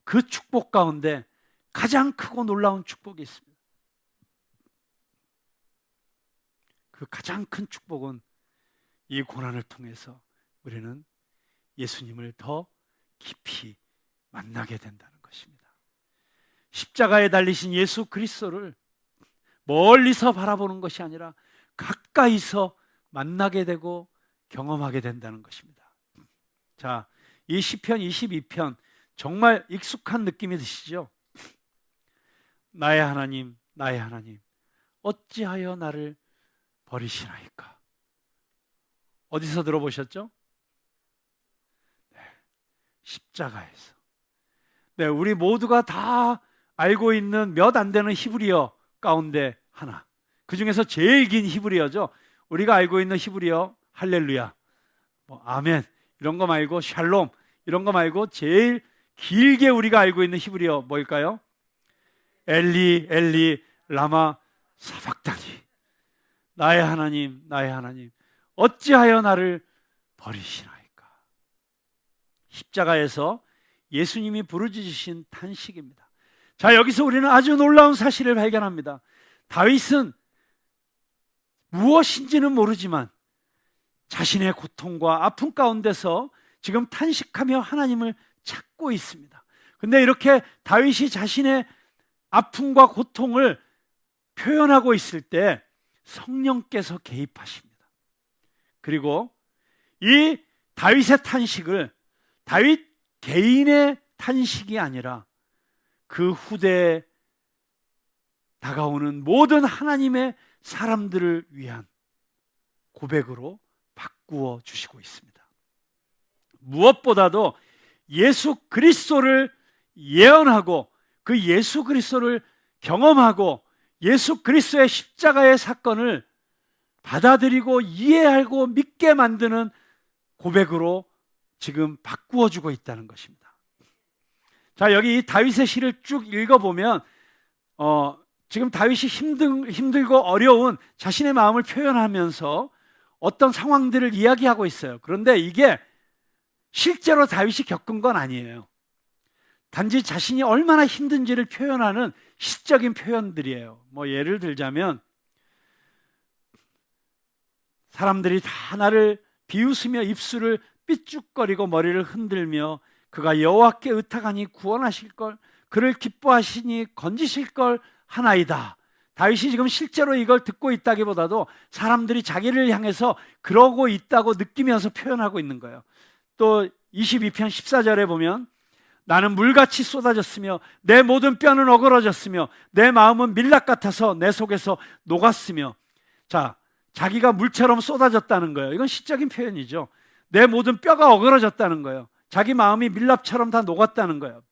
그 축복 가운데 가장 크고 놀라운 축복이 있습니다. 그 가장 큰 축복은 이 고난을 통해서 우리는 예수님을 더 깊이 만나게 된다는 것입니다. 십자가에 달리신 예수 그리스도를 멀리서 바라보는 것이 아니라 가까이서 만나게 되고 경험하게 된다는 것입니다. 자, 이 시편 22편 정말 익숙한 느낌이 드시죠? 나의 하나님, 나의 하나님, 어찌하여 나를 버리시나이까? 어디서 들어보셨죠? 네, 십자가에서. 네, 우리 모두가 다 알고 있는 몇 안 되는 히브리어 가운데 하나. 그 중에서 제일 긴 히브리어죠. 우리가 알고 있는 히브리어 할렐루야, 아멘 이런 거 말고 샬롬 이런 거 말고 제일 길게 우리가 알고 있는 히브리어 뭘까요? 엘리 엘리 라마 사박다니. 나의 하나님, 나의 하나님, 어찌하여 나를 버리시나이까? 십자가에서 예수님이 부르짖으신 탄식입니다. 자, 여기서 우리는 아주 놀라운 사실을 발견합니다. 다윗은 무엇인지는 모르지만 자신의 고통과 아픔 가운데서 지금 탄식하며 하나님을 찾고 있습니다. 근데 이렇게 다윗이 자신의 아픔과 고통을 표현하고 있을 때 성령께서 개입하십니다. 그리고 이 다윗의 탄식을 다윗 개인의 탄식이 아니라 그 후대에 다가오는 모든 하나님의 사람들을 위한 고백으로 바꾸어 주시고 있습니다. 무엇보다도 예수 그리스도를 예언하고 그 예수 그리스도를 경험하고 예수 그리스도의 십자가의 사건을 받아들이고 이해하고 믿게 만드는 고백으로 지금 바꾸어 주고 있다는 것입니다. 자, 여기 이 다윗의 시를 쭉 읽어보면 지금 다윗이 힘들고 어려운 자신의 마음을 표현하면서 어떤 상황들을 이야기하고 있어요. 그런데 이게 실제로 다윗이 겪은 건 아니에요. 단지 자신이 얼마나 힘든지를 표현하는 시적인 표현들이에요. 예를 들자면 사람들이 다 나를 비웃으며 입술을 삐죽거리고 머리를 흔들며 그가 여호와께 의탁하니 구원하실 걸, 그를 기뻐하시니 건지실 걸 하나이다. 다윗이 지금 실제로 이걸 듣고 있다기보다도 사람들이 자기를 향해서 그러고 있다고 느끼면서 표현하고 있는 거예요. 또 22편 14절에 보면 나는 물같이 쏟아졌으며 내 모든 뼈는 어그러졌으며 내 마음은 밀랍 같아서 내 속에서 녹았으며. 자, 자기가 물처럼 쏟아졌다는 거예요. 이건 시적인 표현이죠. 내 모든 뼈가 어그러졌다는 거예요. 자기 마음이 밀랍처럼 다 녹았다는 거예요.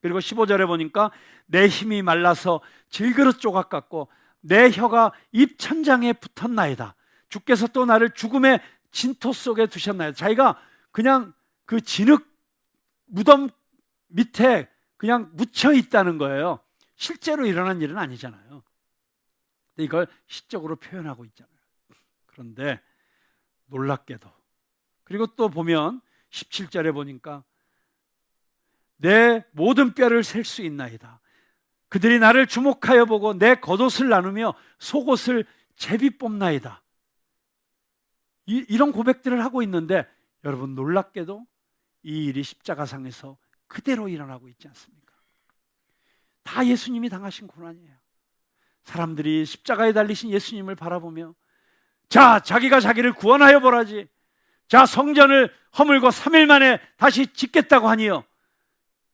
그리고 15절에 보니까 내 힘이 말라서 질그릇 조각 같고 내 혀가 입 천장에 붙었나이다. 주께서 또 나를 죽음의 진토 속에 두셨나이다. 자기가 그냥 그 진흙 무덤 밑에 그냥 묻혀 있다는 거예요. 실제로 일어난 일은 아니잖아요. 근데 이걸 시적으로 표현하고 있잖아요. 그런데 놀랍게도, 그리고 또 보면 17절에 보니까 내 모든 뼈를 셀 수 있나이다. 그들이 나를 주목하여 보고 내 겉옷을 나누며 속옷을 제비 뽑나이다. 이런 고백들을 하고 있는데 여러분, 놀랍게도 이 일이 십자가상에서 그대로 일어나고 있지 않습니까? 다 예수님이 당하신 고난이에요. 사람들이 십자가에 달리신 예수님을 바라보며 자, 자기가 자기를 구원하여 보라지. 자, 성전을 허물고 3일 만에 다시 짓겠다고 하니요.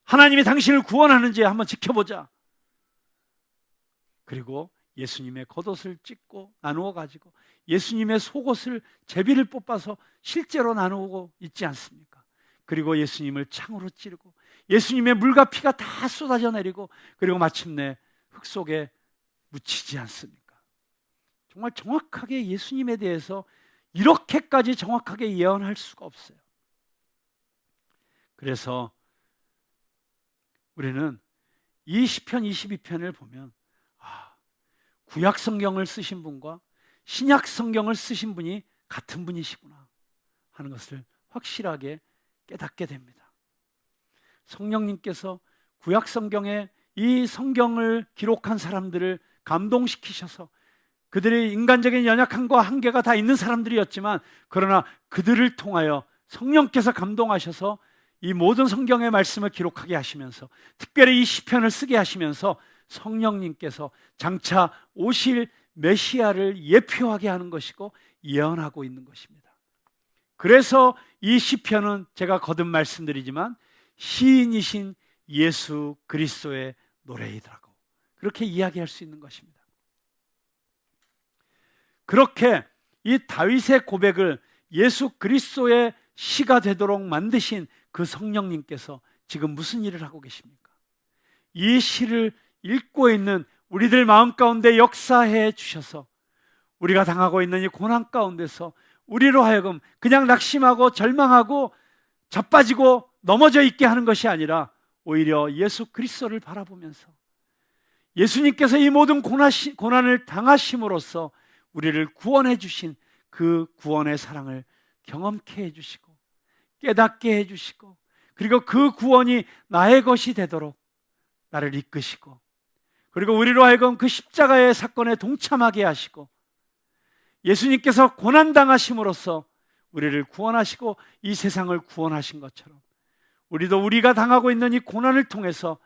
하나님이 당신을 구원하는지 한번 지켜보자. 그리고 예수님의 겉옷을 찢고 나누어 가지고 예수님의 속옷을 제비를 뽑아서 실제로 나누고 있지 않습니까? 그리고 예수님을 창으로 찌르고 예수님의 물과 피가 다 쏟아져 내리고 그리고 마침내 흙 속에 묻히지 않습니까? 정말 정확하게 예수님에 대해서 이렇게까지 정확하게 예언할 수가 없어요. 그래서 우리는 이 시편 22편을 보면 구약 성경을 쓰신 분과 신약 성경을 쓰신 분이 같은 분이시구나 하는 것을 확실하게 깨닫게 됩니다. 성령님께서 구약 성경에 이 성경을 기록한 사람들을 감동시키셔서 그들의 인간적인 연약함과 한계가 다 있는 사람들이었지만 그러나 그들을 통하여 성령께서 감동하셔서 이 모든 성경의 말씀을 기록하게 하시면서 특별히 이 시편을 쓰게 하시면서 성령님께서 장차 오실 메시아를 예표하게 하는 것이고 예언하고 있는 것입니다. 그래서 이 시편은 제가 거듭 말씀드리지만 시인이신 예수 그리스도의 노래이더라고 그렇게 이야기할 수 있는 것입니다. 그렇게 이 다윗의 고백을 예수 그리스도의 시가 되도록 만드신 그 성령님께서 지금 무슨 일을 하고 계십니까? 이 시를 읽고 있는 우리들 마음 가운데 역사해 주셔서 우리가 당하고 있는 이 고난 가운데서 우리로 하여금 그냥 낙심하고 절망하고 자빠지고 넘어져 있게 하는 것이 아니라 오히려 예수 그리스도를 바라보면서 예수님께서 이 모든 고난을 당하심으로써 우리를 구원해 주신 그 구원의 사랑을 경험케 해주시고 깨닫게 해주시고 그리고 그 구원이 나의 것이 되도록 나를 이끄시고 그리고 우리로 하여금 그 십자가의 사건에 동참하게 하시고 예수님께서 고난당하심으로써 우리를 구원하시고 이 세상을 구원하신 것처럼 우리도 우리가 당하고 있는 이 고난을 통해서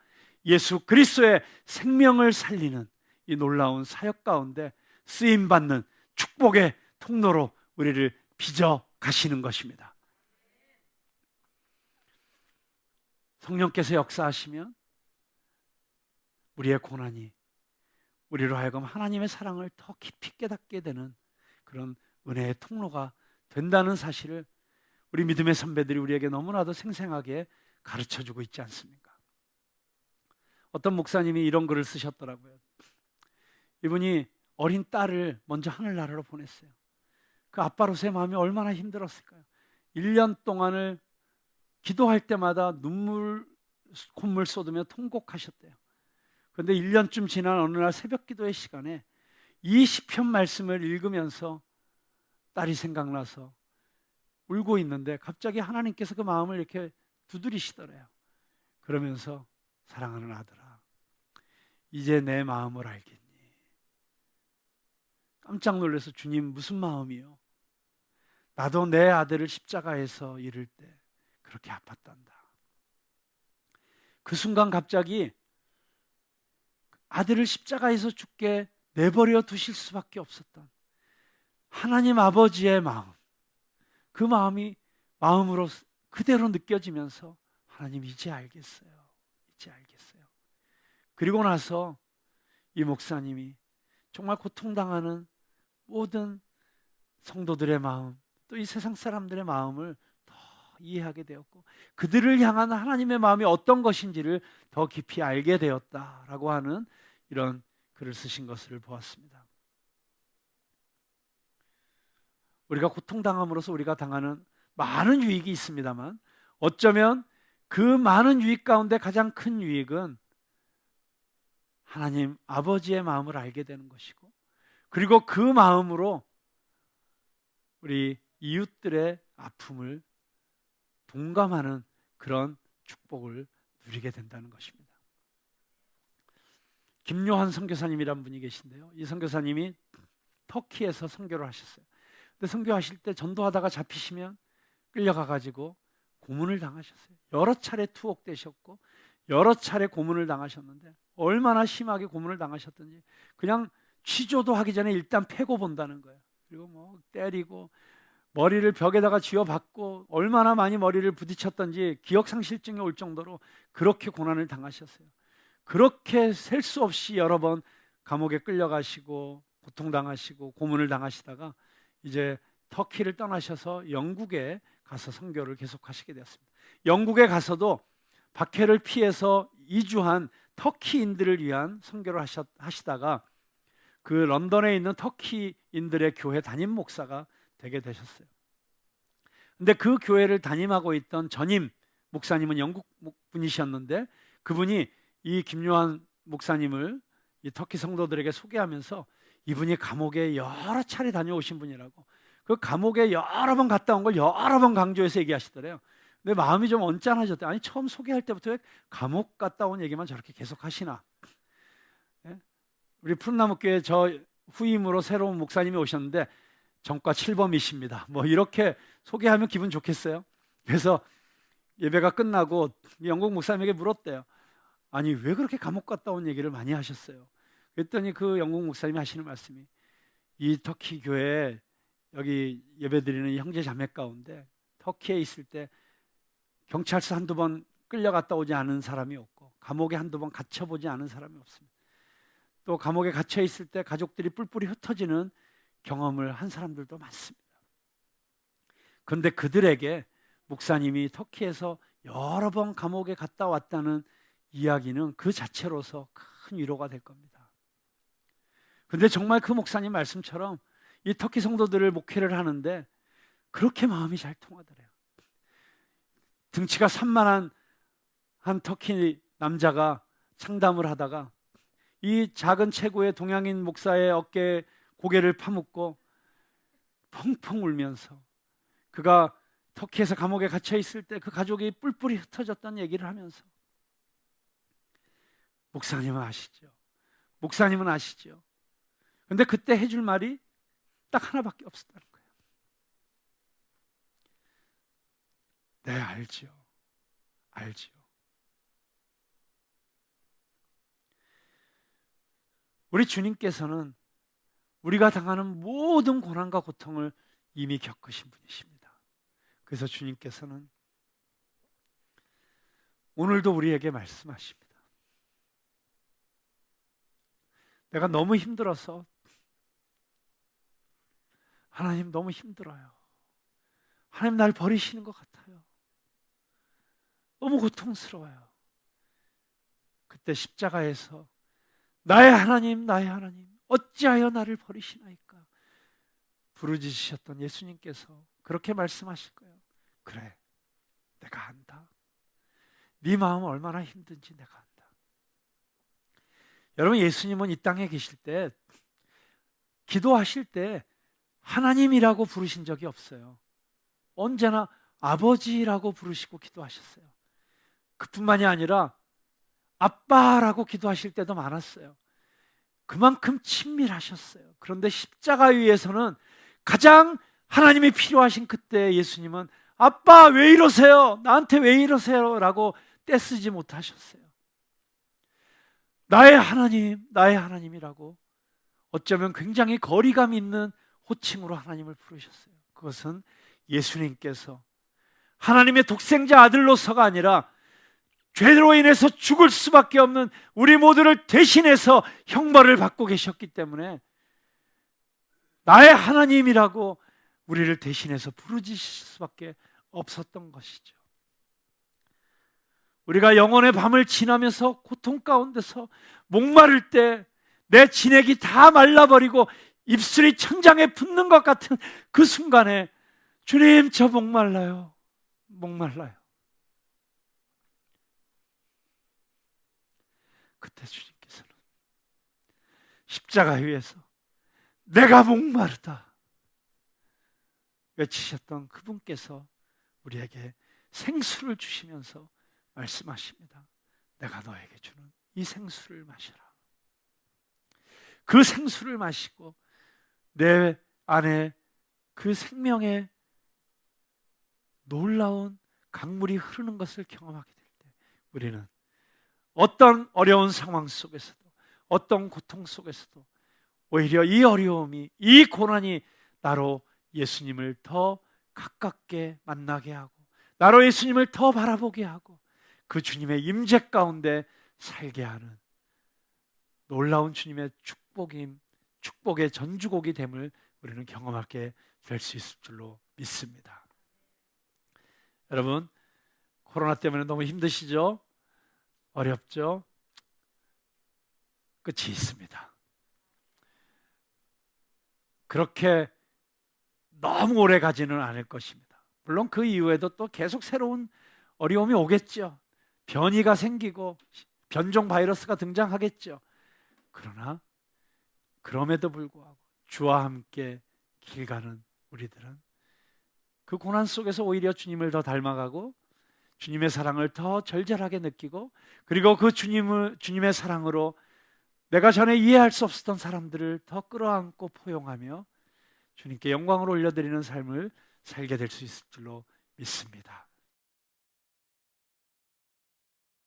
예수 그리스도의 생명을 살리는 이 놀라운 사역 가운데 쓰임받는 축복의 통로로 우리를 빚어 가시는 것입니다. 성령께서 역사하시면 우리의 고난이 우리로 하여금 하나님의 사랑을 더 깊이 깨닫게 되는 그런 은혜의 통로가 된다는 사실을 우리 믿음의 선배들이 우리에게 너무나도 생생하게 가르쳐주고 있지 않습니까? 어떤 목사님이 이런 글을 쓰셨더라고요. 이분이 어린 딸을 먼저 하늘나라로 보냈어요. 그 아빠로서의 마음이 얼마나 힘들었을까요? 1년 동안을 기도할 때마다 콧물 쏟으며 통곡하셨대요. 그런데 1년쯤 지난 어느 날 새벽 기도의 시간에 이 시편 말씀을 읽으면서 딸이 생각나서 울고 있는데 갑자기 하나님께서 그 마음을 이렇게 두드리시더래요. 그러면서 사랑하는 아들아, 이제 내 마음을 알겠니? 깜짝 놀라서 주님 무슨 마음이요? 나도 내 아들을 십자가에서 잃을 때 그렇게 아팠단다. 그 순간 갑자기 아들을 십자가에서 죽게 내버려 두실 수밖에 없었던 하나님 아버지의 마음, 그 마음이 마음으로 그대로 느껴지면서 하나님 이제 알겠어요. 이제 알겠어요. 그리고 나서 이 목사님이 정말 고통당하는 모든 성도들의 마음, 또 이 세상 사람들의 마음을 더 이해하게 되었고 그들을 향한 하나님의 마음이 어떤 것인지를 더 깊이 알게 되었다라고 하는 이런 글을 쓰신 것을 보았습니다. 우리가 고통당함으로써 우리가 당하는 많은 유익이 있습니다만 어쩌면 그 많은 유익 가운데 가장 큰 유익은 하나님 아버지의 마음을 알게 되는 것이고 그리고 그 마음으로 우리 이웃들의 아픔을 동감하는 그런 축복을 누리게 된다는 것입니다. 김요한 선교사님이란 분이 계신데요. 이 선교사님이 터키에서 선교를 하셨어요. 근데 선교하실 때 전도하다가 잡히시면 끌려가가지고 고문을 당하셨어요. 여러 차례 투옥되셨고 여러 차례 고문을 당하셨는데 얼마나 심하게 고문을 당하셨던지 그냥 취조도 하기 전에 일단 패고 본다는 거예요. 그리고 뭐 때리고 머리를 벽에다가 쥐어박고 얼마나 많이 머리를 부딪혔던지 기억상실증이 올 정도로 그렇게 고난을 당하셨어요. 그렇게 셀 수 없이 여러 번 감옥에 끌려가시고 고통당하시고 고문을 당하시다가 이제 터키를 떠나셔서 영국에 가서 선교를 계속하시게 되었습니다. 영국에 가서도 박해를 피해서 이주한 터키인들을 위한 선교를 하시다가 그 런던에 있는 터키인들의 교회 담임 목사가 되게 되셨어요. 근데 그 교회를 담임하고 있던 전임 목사님은 영국 분이셨는데 그분이 이 김요한 목사님을 이 터키 성도들에게 소개하면서 이분이 감옥에 여러 차례 다녀오신 분이라고 그 감옥에 여러 번 갔다 온 걸 여러 번 강조해서 얘기하시더래요. 근데 마음이 좀 언짢아졌대요. 아니 처음 소개할 때부터 왜 감옥 갔다 온 얘기만 저렇게 계속 하시나. 예? 우리 푸른나무교회 저 후임으로 새로운 목사님이 오셨는데 전과 7범이십니다. 뭐 이렇게 소개하면 기분 좋겠어요? 그래서 예배가 끝나고 영국 목사님에게 물었대요. 아니 왜 그렇게 감옥 갔다 온 얘기를 많이 하셨어요? 그랬더니 그 영국 목사님이 하시는 말씀이 이 터키 교회에 여기 예배드리는 형제 자매 가운데 터키에 있을 때 경찰서 한두 번 끌려갔다 오지 않은 사람이 없고 감옥에 한두 번 갇혀보지 않은 사람이 없습니다. 또 감옥에 갇혀 있을 때 가족들이 뿔뿔이 흩어지는 경험을 한 사람들도 많습니다. 그런데 그들에게 목사님이 터키에서 여러 번 감옥에 갔다 왔다는 이야기는 그 자체로서 큰 위로가 될 겁니다. 그런데 정말 그 목사님 말씀처럼 이 터키 성도들을 목회를 하는데 그렇게 마음이 잘 통하더래요. 등치가 산만한 한 터키 남자가 상담을 하다가 이 작은 체구의 동양인 목사의 어깨에 고개를 파묻고 펑펑 울면서 그가 터키에서 감옥에 갇혀 있을 때 그 가족이 뿔뿔이 흩어졌다는 얘기를 하면서 목사님은 아시죠? 목사님은 아시죠? 근데 그때 해줄 말이 딱 하나밖에 없었다는 거예요. 네, 알죠. 알지요. 우리 주님께서는 우리가 당하는 모든 고난과 고통을 이미 겪으신 분이십니다. 그래서 주님께서는 오늘도 우리에게 말씀하십니다. 내가 너무 힘들어서, 하나님 너무 힘들어요. 하나님 날 버리시는 것 같아요. 너무 고통스러워요. 그때 십자가에서 나의 하나님, 나의 하나님, 어찌하여 나를 버리시나이까 부르짖으셨던 예수님께서 그렇게 말씀하실 거예요. 그래, 내가 안다. 네 마음 얼마나 힘든지 내가 안다. 여러분, 예수님은 이 땅에 계실 때 기도하실 때 하나님이라고 부르신 적이 없어요. 언제나 아버지라고 부르시고 기도하셨어요. 그뿐만이 아니라 아빠라고 기도하실 때도 많았어요. 그만큼 친밀하셨어요. 그런데 십자가 위에서는 가장 하나님이 필요하신 그때 예수님은 아빠 왜 이러세요? 나한테 왜 이러세요? 라고 떼쓰지 못하셨어요. 나의 하나님, 나의 하나님이라고 어쩌면 굉장히 거리감 있는 호칭으로 하나님을 부르셨어요. 그것은 예수님께서 하나님의 독생자 아들로서가 아니라 죄로 인해서 죽을 수밖에 없는 우리 모두를 대신해서 형벌을 받고 계셨기 때문에 나의 하나님이라고 우리를 대신해서 부르짖을 수밖에 없었던 것이죠. 우리가 영혼의 밤을 지나면서 고통 가운데서 목마를 때 내 진액이 다 말라버리고 입술이 천장에 붙는 것 같은 그 순간에 주님, 저 목말라요. 목말라요. 그때 주님께서는 십자가 위에서 내가 목마르다 외치셨던 그분께서 우리에게 생수를 주시면서 말씀하십니다. 내가 너에게 주는 이 생수를 마셔라. 그 생수를 마시고 내 안에 그 생명의 놀라운 강물이 흐르는 것을 경험하게 될 때 우리는 어떤 어려운 상황 속에서도, 어떤 고통 속에서도 오히려 이 어려움이, 이 고난이 나로 예수님을 더 가깝게 만나게 하고 나로 예수님을 더 바라보게 하고 그 주님의 임재 가운데 살게 하는 놀라운 주님의 축복의 전주곡이 됨을 우리는 경험하게 될 수 있을 줄로 믿습니다. 여러분, 코로나 때문에 너무 힘드시죠? 어렵죠? 끝이 있습니다. 그렇게 너무 오래 가지는 않을 것입니다. 물론 그 이후에도 또 계속 새로운 어려움이 오겠죠. 변이가 생기고 변종 바이러스가 등장하겠죠. 그러나 그럼에도 불구하고 주와 함께 길 가는 우리들은 그 고난 속에서 오히려 주님을 더 닮아가고 주님의 사랑을 더 절절하게 느끼고 그리고 그 주님의 사랑으로 내가 전에 이해할 수 없었던 사람들을 더 끌어안고 포용하며 주님께 영광을 올려드리는 삶을 살게 될 수 있을 줄로 믿습니다.